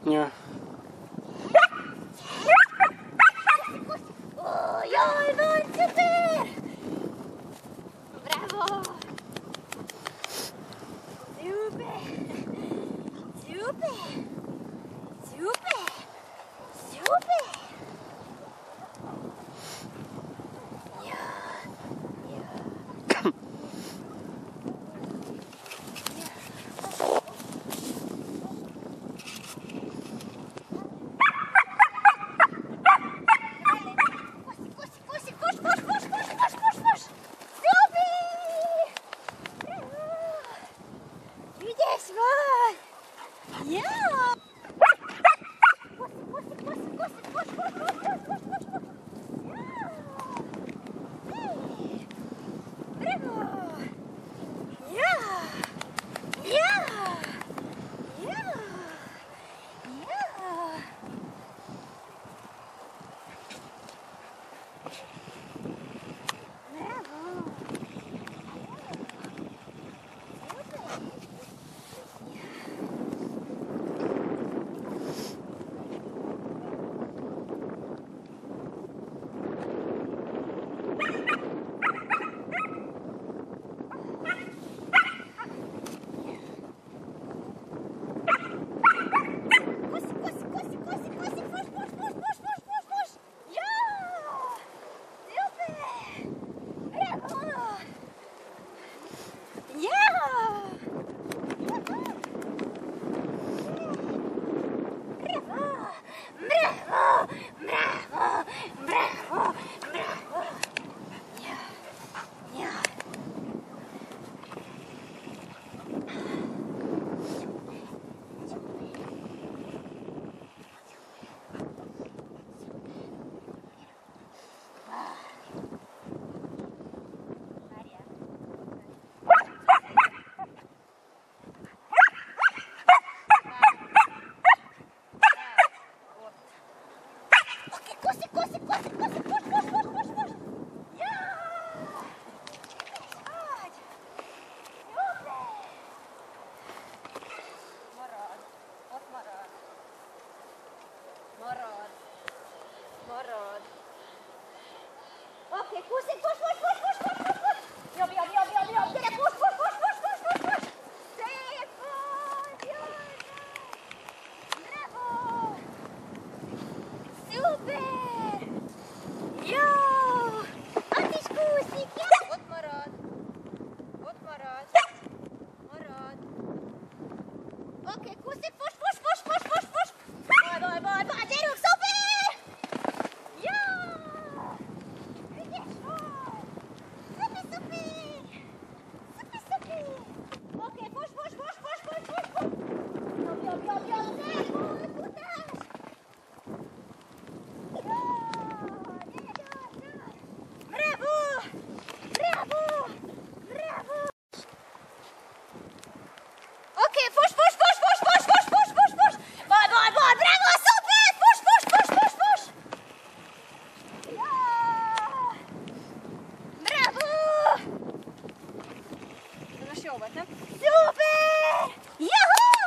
Ja. Ó, jól van, szuper! Bravo! Szuper! Szuper! Szuper! Szuper! Ja, ja. Ügyes vagy! Ja! Bravo! Ja! Ja! Ja! Ja! Bravo! Marad. Oké, kuszik, push. Jobb. Gyere, push. Szép volt, jaj. Bravo. Szuper. Jó. Ott is kúszik, jó. Ott marad. Marad. Oké, kuszik, push. Bal, gyerünk, szuper. Jó. Ügyes vagy! Szuper! Oké, push! Jobb, szép volt, futás! Jó! Gyere! Bravo! Oké, push! Bal, bravo, szuper! Push! Jó! Bravo! Ez most jó volt, nem? Szuper! Juhu!